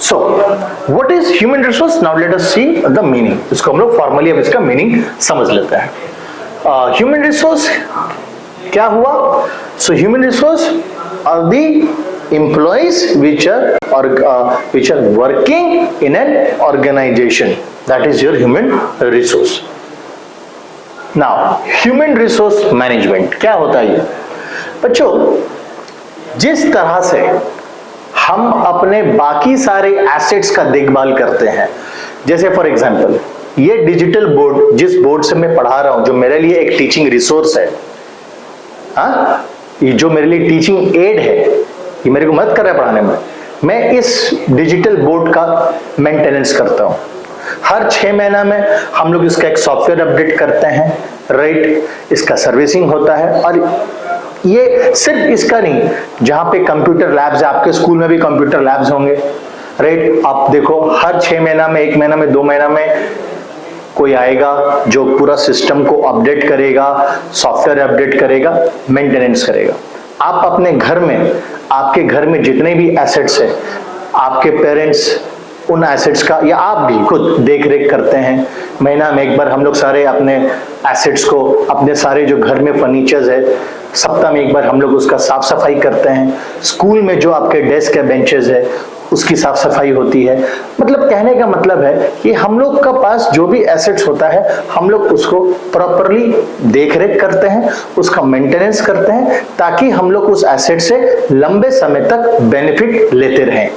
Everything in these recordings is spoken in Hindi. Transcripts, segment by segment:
So what is human resource? Now let us see the meaning. इसको हम लोग फॉर्मली अब इसका मीनिंग समझ लेते हैं. ह्यूमन रिसोर्स क्या हुआ? So human resource are the employees which are working in an organization. That is your human resource. Now human resource management क्या होता है? ये बच्चों, जिस तरह से हम अपने बाकी सारे एसेट्स का देखभाल करते हैं, जैसे फॉर एग्जांपल ये डिजिटल बोर्ड, जिस बोर्ड से मैं पढ़ा रहा हूं, जो मेरे लिए एक टीचिंग रिसोर्स है, हाँ, ये जो मेरे लिए टीचिंग एड है, ये मेरे को मदद कर रहा है पढ़ाने में. मैं इस डिजिटल बोर्ड का मेंटेनेंस करता हूं. हर 6 महीना में हम लोग इसका एक सॉफ्टवेयर अपडेट करते हैं, राइट. इसका सर्विसिंग होता है. और ये सिर्फ इसका नहीं, जहां पे कंप्यूटर लैब्स है, आपके स्कूल में भी कंप्यूटर लैब्स होंगे, राइट. आप देखो हर 6 महीना में, 1 महीना में, 2 महीना में कोई आएगा जो पूरा सिस्टम को अपडेट करेगा, सॉफ्टवेयर अपडेट करेगा, मेंटेनेंस करेगा. आप अपने घर में, आपके घर में जितने भी एसेट्स है, आपके पेरेंट्स उन एसेट्स का या आप भी खुद देख रेख करते हैं. महीना में एक बार हम लोग सारे अपने एसेट्स को, अपने सारे जो घर में फर्नीचर्स है, सप्ताह में एक बार हम लोग उसका साफ सफाई करते हैं. स्कूल में जो आपके डेस्क है, बेंचेस है, उसकी साफ सफाई होती है. मतलब कहने का मतलब है कि हम लोग का पास जो भी एसेट्स होता है, हम लोग उसको प्रॉपरली देख रेख करते हैं, उसका मेंटेनेंस करते हैं, ताकि हम लोग उस एसेट से लंबे समय तक बेनिफिट लेते रहें.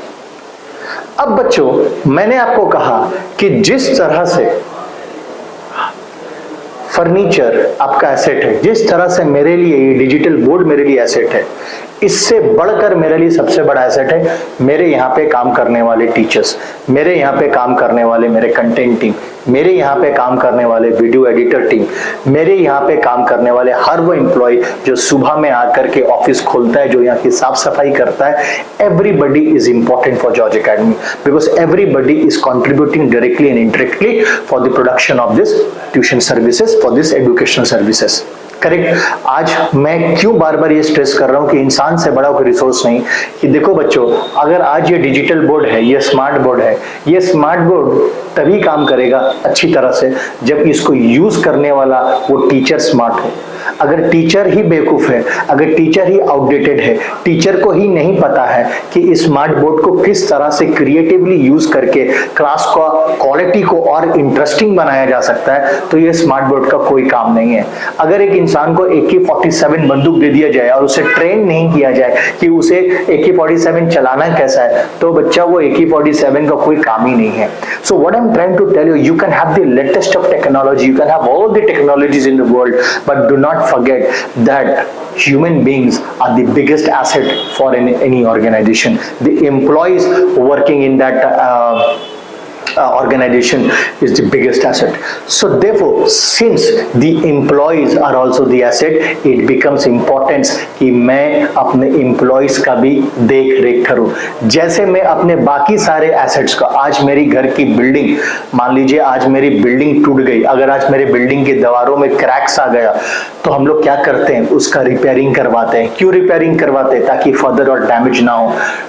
अब बच्चों, मैंने आपको कहा कि जिस तरह से फर्नीचर आपका एसेट है, जिस तरह से मेरे लिए ये डिजिटल बोर्ड मेरे लिए एसेट है, इससे बढ़कर मेरे लिए सबसे बड़ा एसेट है मेरे यहाँ पे काम करने वाले टीचर्स, मेरे यहाँ पे काम करने वाले मेरे कंटेंट टीम, मेरे यहाँ पे काम करने वाले वीडियो एडिटर टीम, मेरे यहाँ पे काम करने वाले हर वो एम्प्लॉय जो सुबह में आकर के ऑफिस खोलता है, जो यहाँ की साफ सफाई करता है. Everybody is important for George academy, because everybody is contributing directly and indirectly for the production of this tuition services, for this educational services. Correct. आज मैं क्यों बार बार ये स्ट्रेस कर रहा हूं कि इंसान से बड़ा कोई रिसोर्स नहीं. कि देखो बच्चों, अगर आज ये डिजिटल बोर्ड है, ये स्मार्ट बोर्ड है, ये स्मार्ट बोर्ड तभी काम करेगा अच्छी तरह से जब इसको यूज करने वाला वो टीचर स्मार्ट हो. अगर टीचर ही बेवकूफ है, अगर टीचर ही आउटडेटेड है, टीचर को ही नहीं पता है कि इस स्मार्ट बोर्ड को किस तरह से क्रिएटिवली यूज करके क्लास का क्वालिटी को और इंटरेस्टिंग बनाया जा सकता है, तो ये स्मार्ट बोर्ड का कोई काम नहीं है. अगर एक इंसान को AK-47 बंदूक दे दिया जाए और उसे ट्रेन नहीं किया जाए कि उसे AK-47 चलाना कैसा है, तो बच्चा वो AK-47 का कोई काम ही नहीं है. So what I am trying to tell you can have the latest of technology, you can have all the technologies in the world, but do not forget that human beings are the biggest asset for any organization. The employees working in that organization is the biggest asset. So therefore, since the employees are also the asset, it becomes important कि मैं अपने employees का भी देख रेख करूं. जैसे मैं अपने बाकी सारे assets का, आज मेरी घर की बिल्डिंग, मान लीजिए आज मेरी बिल्डिंग टूट गई, अगर आज मेरी बिल्डिंग की दीवारों में क्रैक्स आ गया, तो हम लोग क्या करते हैं, उसका रिपेयरिंग करवाते हैं. क्यों रिपेयरिंग करवाते हैं? ताकि फर्दर और डैमेज ना हो,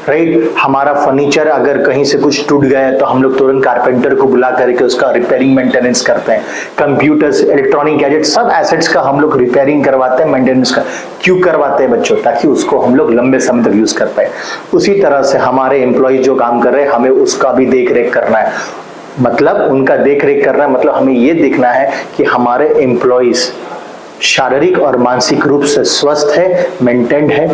राइट. हमारा फर्नीचर अगर कहीं से कुछ टूट गया है, तो हम लोग तुरंत कारपेंटर को बुला करके उसका रिपेयरिंग मेंटेनेंस करते हैं. कंप्यूटर्स, इलेक्ट्रॉनिक गैजेट, सब एसेट्स का हम लोग रिपेयरिंग करवाते हैं, मेंटेनेंस का. क्यों करवाते हैं बच्चों? ताकि उसको हम लोग लंबे समय तक यूज कर पाए. उसी तरह से हमारे एम्प्लॉय जो काम कर रहे हैं, हमें उसका भी देख रेख करना है. मतलब उनका देख रेख करना है, मतलब हमें ये देखना है कि हमारे एम्प्लॉयज शारीरिक और मानसिक रूप से स्वस्थ है, मेंटेन्ड है,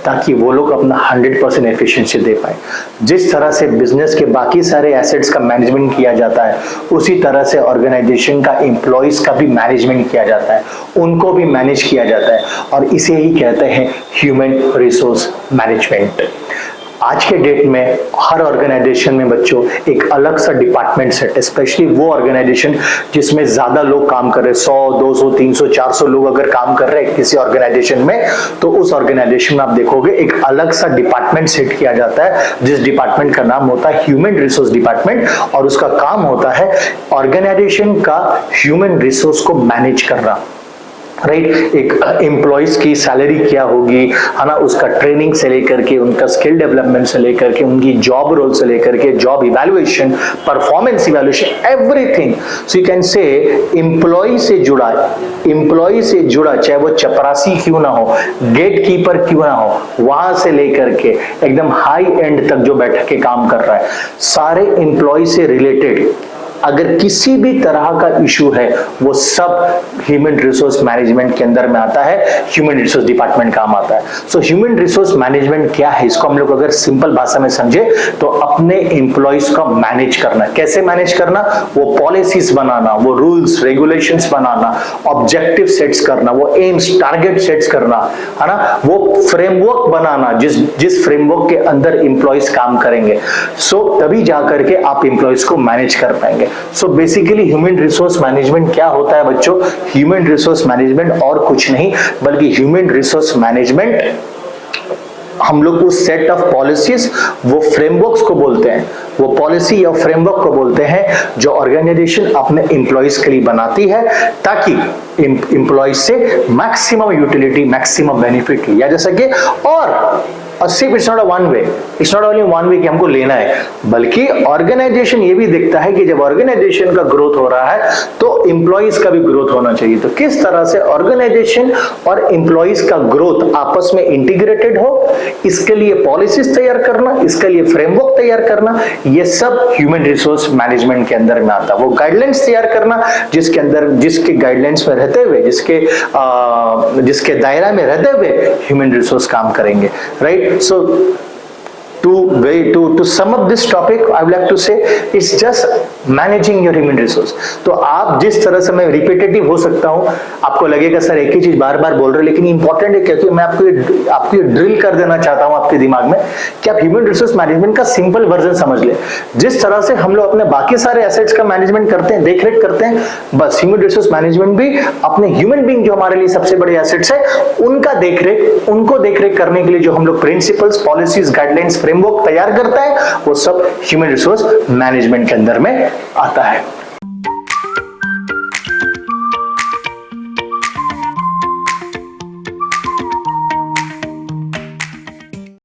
ताकि वो लोग अपना 100% एफिशिएंसी दे पाए. जिस तरह से बिजनेस के बाकी सारे एसेट्स का मैनेजमेंट किया जाता है, उसी तरह से ऑर्गेनाइजेशन का एम्प्लॉयज का भी मैनेजमेंट किया जाता है, उनको भी मैनेज किया जाता है, और इसे ही कहते हैं ह्यूमन रिसोर्स मैनेजमेंट. आज के डेट में हर ऑर्गेनाइजेशन में बच्चों एक अलग सा डिपार्टमेंट है, स्पेशली वो ऑर्गेनाइजेशन जिसमें ज्यादा लोग काम कर रहे हैं, 100, 200, 300, 400 लोग अगर काम कर रहे हैं किसी ऑर्गेनाइजेशन में, तो उस ऑर्गेनाइजेशन में आप देखोगे एक अलग सा डिपार्टमेंट सेट किया जाता है, जिस डिपार्टमेंट का नाम होता है ह्यूमन रिसोर्स डिपार्टमेंट, और उसका काम होता है ऑर्गेनाइजेशन का ह्यूमन रिसोर्स को मैनेज करना. राइट, एक एम्प्लॉइज की सैलरी क्या होगी, है ना, उसका ट्रेनिंग से लेकर के, उनका स्किल डेवलपमेंट से लेकर के, उनकी जॉब रोल से लेकर के, job evaluation, performance evaluation, everything. So you can say employ से जुड़ा चाहे वो चपरासी क्यों ना हो, गेट कीपर क्यों ना हो, वहां से लेकर के एकदम हाई एंड तक जो बैठ के काम कर रहा है, सारे एम्प्लॉय से रिलेटेड अगर किसी भी तरह का इशू है वो सब ह्यूमन रिसोर्स मैनेजमेंट के अंदर में आता है, ह्यूमन रिसोर्स डिपार्टमेंट काम आता है. सो ह्यूमन रिसोर्स मैनेजमेंट क्या है, इसको हम लोग अगर सिंपल भाषा में समझे तो अपने एम्प्लॉइज को मैनेज करना. कैसे मैनेज करना, वो पॉलिसीज बनाना, वो रूल्स रेगुलेशंस बनाना, ऑब्जेक्टिव सेट्स करना, वो एम्स टारगेट सेट्स करना, है ना, वो फ्रेमवर्क बनाना जिस फ्रेमवर्क के अंदर एम्प्लॉइज काम करेंगे. सो तभी जाकर के आप एम्प्लॉइज को मैनेज कर पाएंगे. So basically human resource management क्या होता है बच्चों? ह्यूमन रिसोर्स मैनेजमेंट और कुछ नहीं बल्कि ह्यूमन रिसोर्स मैनेजमेंट हम लोग उस सेट ऑफ पॉलिसीज, वो फ्रेमवर्क्स को बोलते हैं, वो पॉलिसी या फ्रेमवर्क को बोलते हैं जो ऑर्गेनाइजेशन अपने एम्प्लॉइज के लिए बनाती है ताकि एम्प्लॉइज से मैक्सिमम यूटिलिटी, मैक्सिमम बेनिफिट लिया जा सके. और सिर्फ it's not a one way, it's not only one way कि हमको लेना है, बल्कि ऑर्गेनाइजेशन ये भी देखता है कि जब ऑर्गेनाइजेशन का ग्रोथ हो रहा है तो एम्प्लॉइज का भी ग्रोथ होना चाहिए. तो किस तरह से ऑर्गेनाइजेशन और एम्प्लॉइज का ग्रोथ आपस में इंटीग्रेटेड हो, इसके लिए पॉलिसीज तैयार करना, इसके लिए फ्रेमवर्क तैयार करना, ये सब ह्यूमन रिसोर्स मैनेजमेंट के अंदर में आता है. वो गाइडलाइंस तैयार करना जिसके अंदर, जिसके गाइडलाइंस में रहते हुए, जिसके दायरा में रहते हुए ह्यूमन रिसोर्स काम करेंगे. Right. So to sum up this topic, I would like to say it's just managing your human resource. तो आप जिस तरह से, मैं रिपीटेटिव हो सकता हूँ, आपको लगेगा सर एक ही चीज बार बार बोल रहे, लेकिन इंपॉर्टेंट है क्योंकि मैं आपको ये ड्रिल कर देना चाहता हूँ आपके दिमाग में कि आप ह्यूमन रिसोर्स मैनेजमेंट का सिंपल वर्जन समझ ले. जिस तरह से हम लोग अपने बाकी सारे एसेट्स का मैनेजमेंट करते हैं, देखरेख करते हैं, बस ह्यूमन रिसोर्स मैनेजमेंट भी अपने ह्यूमन बीइंग जो हमारे लिए सबसे बड़े एसेट्स है उनको देखरेख करने के लिए जो हम लोग प्रिंसिपल्स, पॉलिसीज, गाइडलाइंस, फ्रेमवर्क तैयार करता है, वो सब ह्यूमन रिसोर्स मैनेजमेंट के अंदर में आता है.